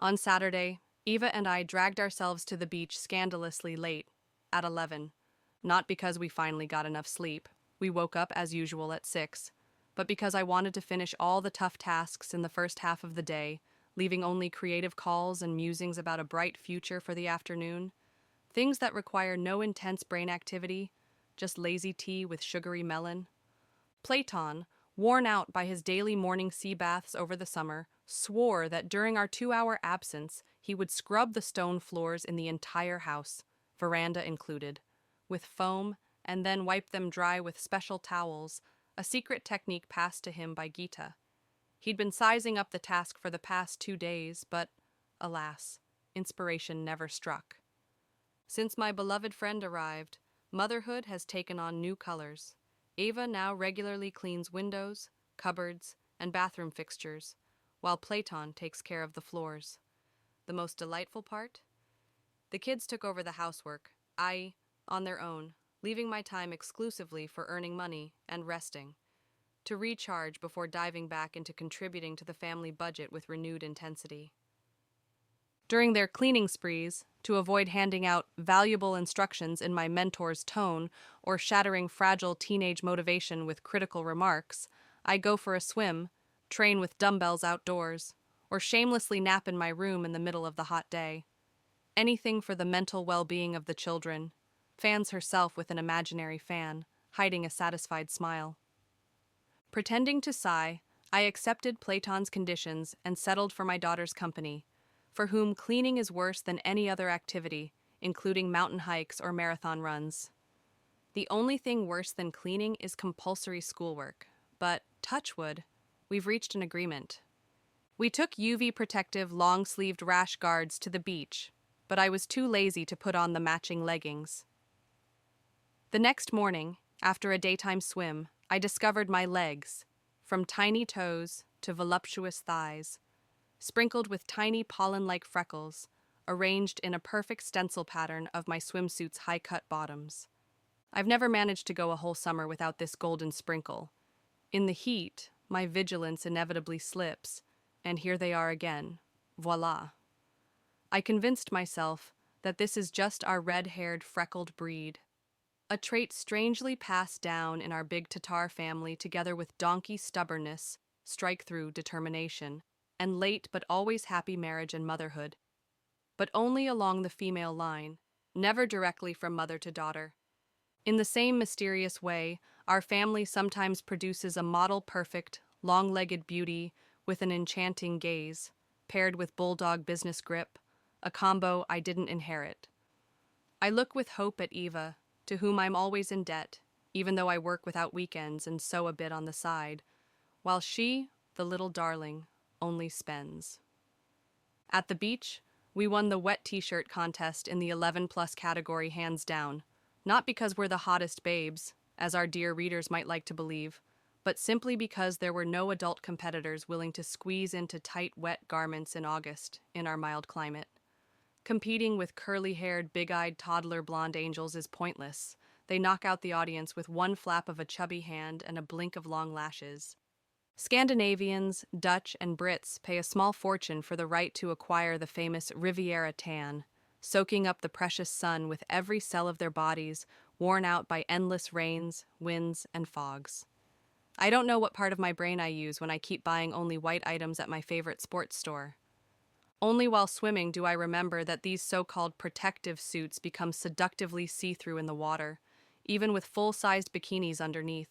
On Saturday, Eva and I dragged ourselves to the beach scandalously late, at 11. Not because we finally got enough sleep. We woke up as usual at 6. But because I wanted to finish all the tough tasks in the first half of the day, leaving only creative calls and musings about a bright future for the afternoon. Things that require no intense brain activity, just lazy tea with sugary melon. Platon, worn out by his daily morning sea baths over the summer, swore that during our 2-hour absence he would scrub the stone floors in the entire house, veranda included, with foam and then wipe them dry with special towels, a secret technique passed to him by Gita. He'd been sizing up the task for the past 2 days, but, alas, inspiration never struck. Since my beloved friend arrived, motherhood has taken on new colors. Ava now regularly cleans windows, cupboards, and bathroom fixtures, while Platon takes care of the floors. The most delightful part? The kids took over the housework, i.e., on their own, leaving my time exclusively for earning money and resting, to recharge before diving back into contributing to the family budget with renewed intensity. During their cleaning sprees, to avoid handing out valuable instructions in my mentor's tone or shattering fragile teenage motivation with critical remarks, I go for a swim, train with dumbbells outdoors, or shamelessly nap in my room in the middle of the hot day. Anything for the mental well-being of the children, fans herself with an imaginary fan, hiding a satisfied smile. Pretending to sigh, I accepted Platon's conditions and settled for my daughter's company, for whom cleaning is worse than any other activity, including mountain hikes or marathon runs. The only thing worse than cleaning is compulsory schoolwork, but, touch wood, we've reached an agreement. We took UV protective long-sleeved rash guards to the beach, but I was too lazy to put on the matching leggings. The next morning, after a daytime swim, I discovered my legs, from tiny toes to voluptuous thighs, sprinkled with tiny pollen-like freckles, arranged in a perfect stencil pattern of my swimsuit's high-cut bottoms. I've never managed to go a whole summer without this golden sprinkle. In the heat, my vigilance inevitably slips, and here they are again. Voila. I convinced myself that this is just our red-haired, freckled breed, a trait strangely passed down in our big Tatar family together with donkey stubbornness, strike-through determination, and late but always happy marriage and motherhood. But only along the female line, never directly from mother to daughter. In the same mysterious way, our family sometimes produces a model-perfect, long-legged beauty with an enchanting gaze, paired with bulldog business grip, a combo I didn't inherit. I look with hope at Eva, to whom I'm always in debt, even though I work without weekends and sew a bit on the side, while she, the little darling, only spends. At the beach, we won the wet t-shirt contest in the 11-plus category hands down, not because we're the hottest babes, as our dear readers might like to believe, but simply because there were no adult competitors willing to squeeze into tight, wet garments in August in our mild climate. Competing with curly-haired, big-eyed toddler blonde angels is pointless. They knock out the audience with one flap of a chubby hand and a blink of long lashes. Scandinavians, Dutch, and Brits pay a small fortune for the right to acquire the famous Riviera tan, soaking up the precious sun with every cell of their bodies, worn out by endless rains, winds, and fogs. I don't know what part of my brain I use when I keep buying only white items at my favorite sports store. Only while swimming do I remember that these so-called protective suits become seductively see-through in the water, even with full-sized bikinis underneath.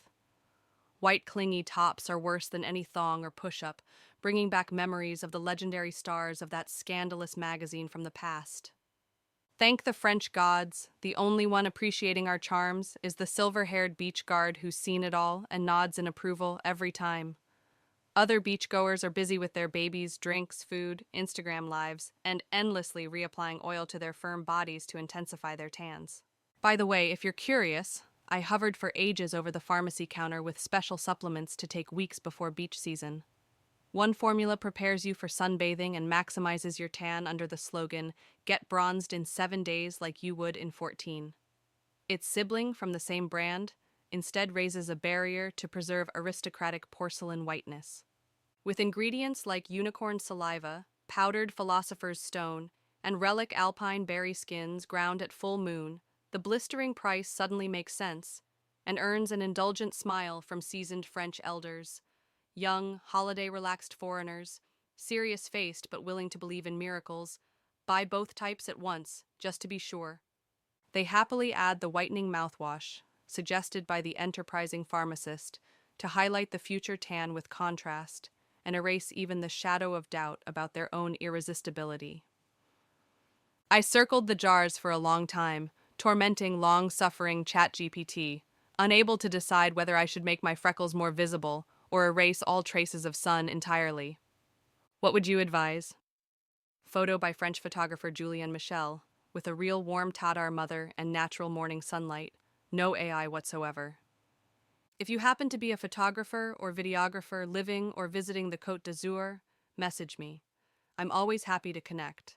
White clingy tops are worse than any thong or push-up, bringing back memories of the legendary stars of that scandalous magazine from the past. Thank the French gods, the only one appreciating our charms is the silver-haired beach guard who's seen it all and nods in approval every time. Other beachgoers are busy with their babies, drinks, food, Instagram lives, and endlessly reapplying oil to their firm bodies to intensify their tans. By the way, if you're curious, I hovered for ages over the pharmacy counter with special supplements to take weeks before beach season. One formula prepares you for sunbathing and maximizes your tan under the slogan, "Get bronzed in 7 days like you would in 14." Its sibling from the same brand instead raises a barrier to preserve aristocratic porcelain whiteness. With ingredients like unicorn saliva, powdered philosopher's stone, and relic alpine berry skins ground at full moon, the blistering price suddenly makes sense and earns an indulgent smile from seasoned French elders. Young, holiday-relaxed foreigners, serious-faced but willing to believe in miracles, buy both types at once, just to be sure. They happily add the whitening mouthwash, suggested by the enterprising pharmacist, to highlight the future tan with contrast and erase even the shadow of doubt about their own irresistibility. I circled the jars for a long time, tormenting long-suffering ChatGPT, unable to decide whether I should make my freckles more visible or erase all traces of sun entirely. What would you advise? Photo by French photographer Julian Michel, with a real warm Tadar mother and natural morning sunlight, no AI whatsoever. If you happen to be a photographer or videographer living or visiting the Côte d'Azur, message me. I'm always happy to connect.